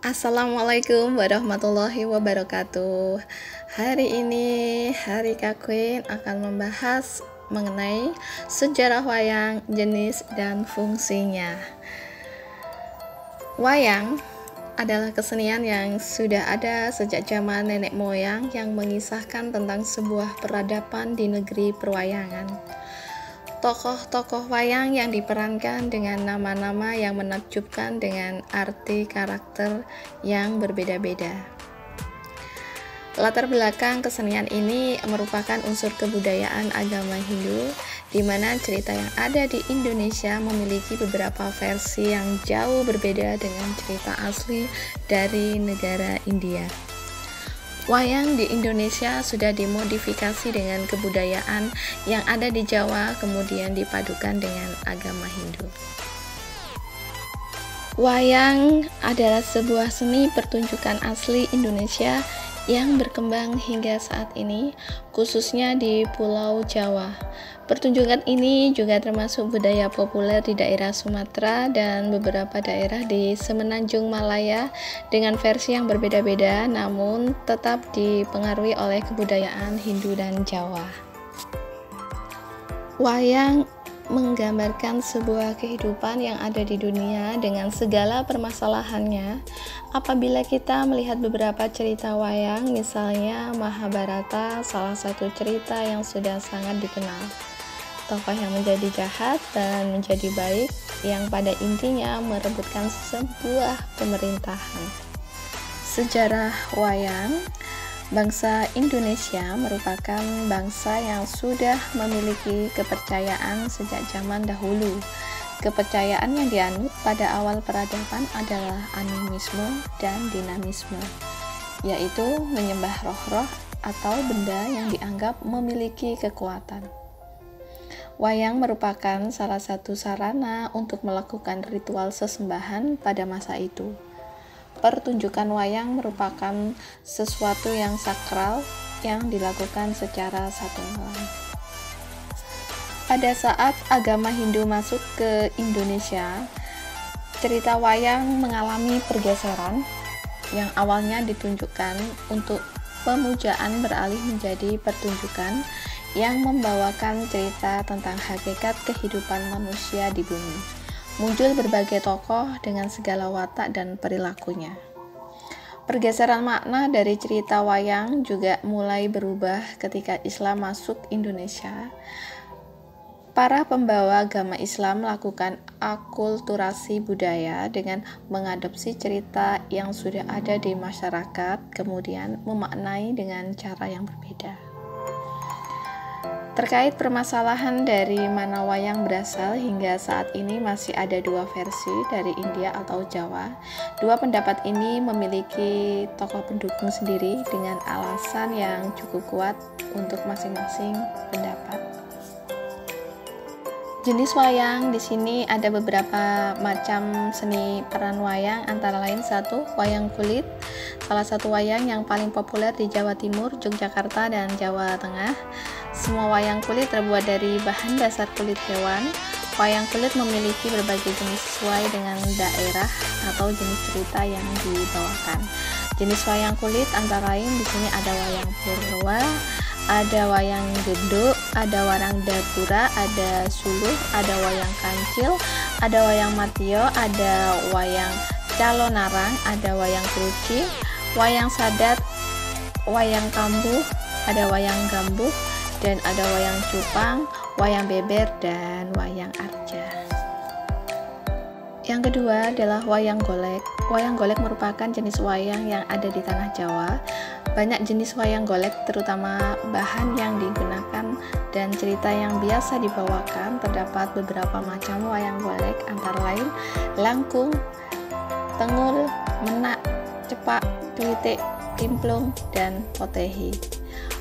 Assalamualaikum warahmatullahi wabarakatuh. Hari ini Hari Queen akan membahas mengenai sejarah wayang, jenis dan fungsinya. Wayang adalah kesenian yang sudah ada sejak zaman nenek moyang yang mengisahkan tentang sebuah peradaban di negeri perwayangan. Tokoh-tokoh wayang yang diperankan dengan nama-nama yang menakjubkan dengan arti karakter yang berbeda-beda. Latar belakang kesenian ini merupakan unsur kebudayaan agama Hindu, di mana cerita yang ada di Indonesia memiliki beberapa versi yang jauh berbeda dengan cerita asli dari negara India. Wayang di Indonesia sudah dimodifikasi dengan kebudayaan yang ada di Jawa, kemudian dipadukan dengan agama Hindu. Wayang adalah sebuah seni pertunjukan asli Indonesia yang berkembang hingga saat ini, khususnya di Pulau Jawa. Pertunjukan ini juga termasuk budaya populer di daerah Sumatera dan beberapa daerah di Semenanjung Malaya dengan versi yang berbeda-beda, namun tetap dipengaruhi oleh kebudayaan Hindu dan Jawa. Wayang menggambarkan sebuah kehidupan yang ada di dunia dengan segala permasalahannya. Apabila kita melihat beberapa cerita wayang, misalnya Mahabharata, salah satu cerita yang sudah sangat dikenal. Tokoh yang menjadi jahat dan menjadi baik, yang pada intinya merebutkan sebuah pemerintahan. Sejarah wayang. Bangsa Indonesia merupakan bangsa yang sudah memiliki kepercayaan sejak zaman dahulu. Kepercayaan yang dianut pada awal peradaban adalah animisme dan dinamisme, yaitu menyembah roh-roh atau benda yang dianggap memiliki kekuatan. Wayang merupakan salah satu sarana untuk melakukan ritual sesembahan pada masa itu. Pertunjukan wayang merupakan sesuatu yang sakral yang dilakukan secara satu malam. Pada saat agama Hindu masuk ke Indonesia, cerita wayang mengalami pergeseran yang awalnya ditunjukkan untuk pemujaan beralih menjadi pertunjukan yang membawakan cerita tentang hakikat kehidupan manusia di bumi. Muncul berbagai tokoh dengan segala watak dan perilakunya. Pergeseran makna dari cerita wayang juga mulai berubah ketika Islam masuk Indonesia. Para pembawa agama Islam melakukan akulturasi budaya dengan mengadopsi cerita yang sudah ada di masyarakat, kemudian memaknai dengan cara yang berbeda. Terkait permasalahan dari mana wayang berasal, hingga saat ini masih ada dua versi, dari India atau Jawa. Dua pendapat ini memiliki tokoh pendukung sendiri dengan alasan yang cukup kuat untuk masing-masing pendapat. Jenis wayang di sini ada beberapa macam seni peran wayang, antara lain satu, wayang kulit. Salah satu wayang yang paling populer di Jawa Timur, Yogyakarta, dan Jawa Tengah. Semua wayang kulit terbuat dari bahan dasar kulit hewan. Wayang kulit memiliki berbagai jenis sesuai dengan daerah atau jenis cerita yang dibawakan. Jenis wayang kulit antara lain di sini ada wayang Purwa, ada wayang genduk, ada wayang dapura, ada suluh, ada wayang kancil, ada wayang matio, ada wayang calonarang, ada wayang keruci, wayang sadat, wayang kambuh, ada wayang gambuh, dan ada wayang cupang, wayang beber, dan wayang arja. Yang kedua adalah wayang golek. Wayang golek merupakan jenis wayang yang ada di tanah Jawa. Banyak jenis wayang golek, terutama bahan yang digunakan dan cerita yang biasa dibawakan. Terdapat beberapa macam wayang golek, antara lain langkung, tengul, menak, cepak, cuitik, timplung, dan potehi.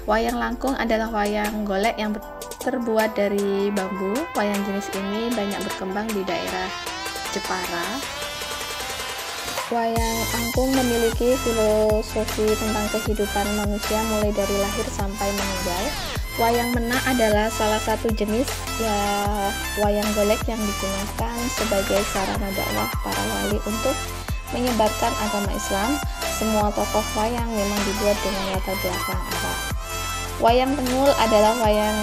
Wayang langkung adalah wayang golek yang terbuat dari bambu. Wayang jenis ini banyak berkembang di daerah Jepara. Wayang langkung memiliki filosofi tentang kehidupan manusia mulai dari lahir sampai meninggal. Wayang menak adalah salah satu jenis wayang golek yang digunakan sebagai sarana dakwah para wali untuk menyebarkan agama Islam. Semua tokoh wayang memang dibuat dengan latar belakang Arab. Wayang Tengul adalah wayang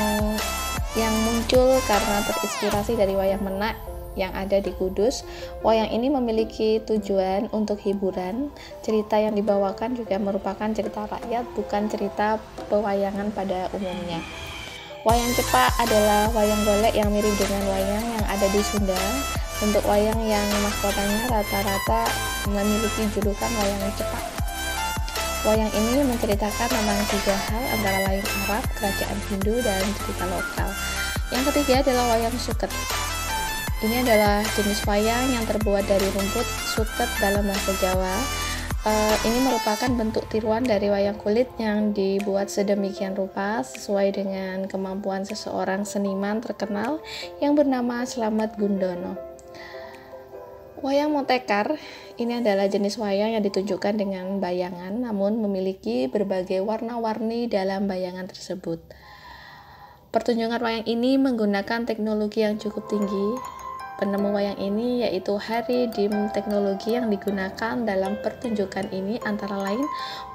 yang muncul karena terinspirasi dari wayang Menak yang ada di Kudus. Wayang ini memiliki tujuan untuk hiburan. Cerita yang dibawakan juga merupakan cerita rakyat, bukan cerita pewayangan pada umumnya. Wayang Cepak adalah wayang golek yang mirip dengan wayang yang ada di Sunda. Bentuk wayang yang mahkotanya rata-rata memiliki julukan wayang cepak. Wayang ini menceritakan tentang 3 hal, antara lain Arab, kerajaan Hindu, dan cerita lokal. Yang ketiga adalah wayang suket. Ini adalah jenis wayang yang terbuat dari rumput, suket dalam bahasa Jawa. Ini merupakan bentuk tiruan dari wayang kulit yang dibuat sedemikian rupa sesuai dengan kemampuan seseorang seniman terkenal yang bernama Slamet Gundono. Wayang Montekar ini adalah jenis wayang yang ditunjukkan dengan bayangan, namun memiliki berbagai warna-warni dalam bayangan tersebut. Pertunjukan wayang ini menggunakan teknologi yang cukup tinggi. Penemu wayang ini yaitu Harry Dim. Teknologi yang digunakan dalam pertunjukan ini antara lain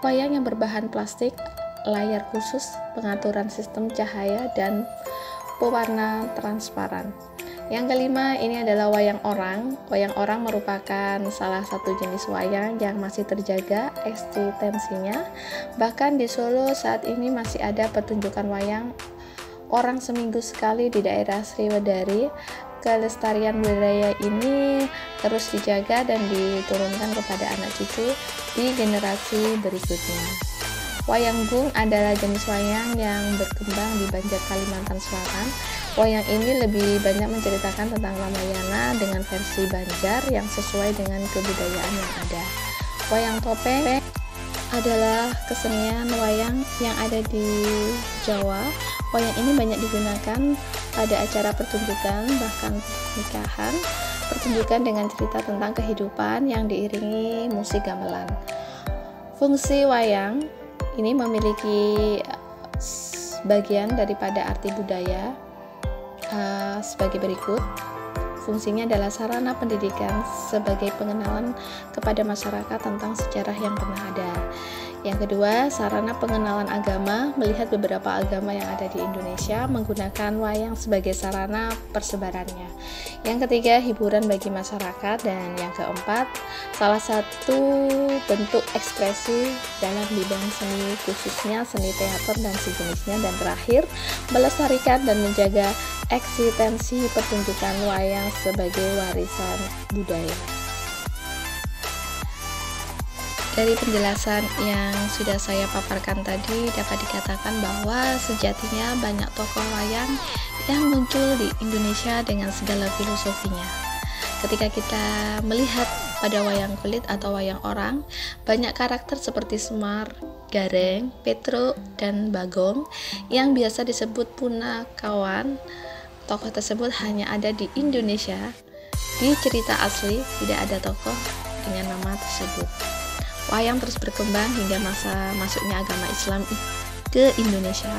wayang yang berbahan plastik, layar khusus, pengaturan sistem cahaya, dan pewarna transparan. Yang kelima, ini adalah wayang orang. Wayang orang merupakan salah satu jenis wayang yang masih terjaga eksistensinya. Bahkan di Solo saat ini masih ada pertunjukan wayang orang seminggu sekali di daerah Sriwedari. Kelestarian budaya ini terus dijaga dan diturunkan kepada anak cucu di generasi berikutnya. Wayang Gung adalah jenis wayang yang berkembang di Banjar, Kalimantan Selatan. Wayang ini lebih banyak menceritakan tentang Ramayana dengan versi Banjar yang sesuai dengan kebudayaan yang ada. Wayang topeng adalah kesenian wayang yang ada di Jawa. Wayang ini banyak digunakan pada acara pertunjukan, bahkan nikahan, pertunjukan dengan cerita tentang kehidupan yang diiringi musik gamelan. Fungsi wayang ini memiliki bagian daripada arti budaya sebagai berikut. Fungsinya adalah sarana pendidikan sebagai pengenalan kepada masyarakat tentang sejarah yang pernah ada. Yang kedua, sarana pengenalan agama, melihat beberapa agama yang ada di Indonesia menggunakan wayang sebagai sarana persebarannya. Yang ketiga, hiburan bagi masyarakat. Dan yang keempat, salah satu bentuk ekspresi dalam bidang seni, khususnya seni teater dan sejenisnya. Dan terakhir, melestarikan dan menjaga eksistensi pertunjukan wayang sebagai warisan budaya. Dari penjelasan yang sudah saya paparkan tadi, dapat dikatakan bahwa sejatinya banyak tokoh wayang yang muncul di Indonesia dengan segala filosofinya. Ketika kita melihat pada wayang kulit atau wayang orang, banyak karakter seperti Semar, Gareng, Petro, dan Bagong yang biasa disebut punakawan. Tokoh tersebut hanya ada di Indonesia. Di cerita asli tidak ada tokoh dengan nama tersebut. Wayang terus berkembang hingga masa masuknya agama Islam ke Indonesia.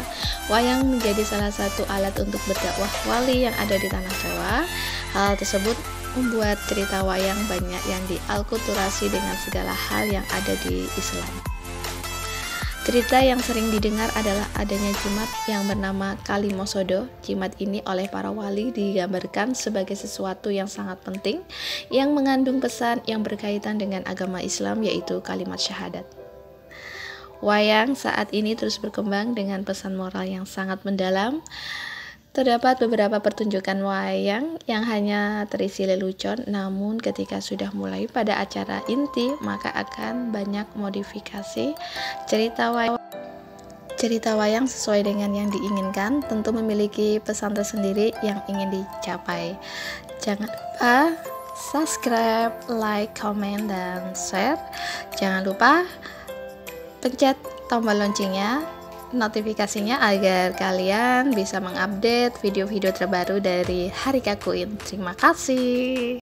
Wayang menjadi salah satu alat untuk berdakwah wali yang ada di tanah Jawa. Hal tersebut membuat cerita wayang banyak yang dialkulturasi dengan segala hal yang ada di Islam. Cerita yang sering didengar adalah adanya jimat yang bernama Kalimosodo. Jimat ini oleh para wali digambarkan sebagai sesuatu yang sangat penting yang mengandung pesan yang berkaitan dengan agama Islam, yaitu kalimat syahadat. Wayang saat ini terus berkembang dengan pesan moral yang sangat mendalam. Terdapat beberapa pertunjukan wayang yang hanya terisi lelucon, namun ketika sudah mulai pada acara inti, maka akan banyak modifikasi. Cerita wayang sesuai dengan yang diinginkan, tentu memiliki pesan tersendiri yang ingin dicapai. Jangan lupa subscribe, like, comment, dan share. Jangan lupa pencet tombol loncengnya, notifikasinya, agar kalian bisa mengupdate video-video terbaru dari Harika Queen. Terima kasih.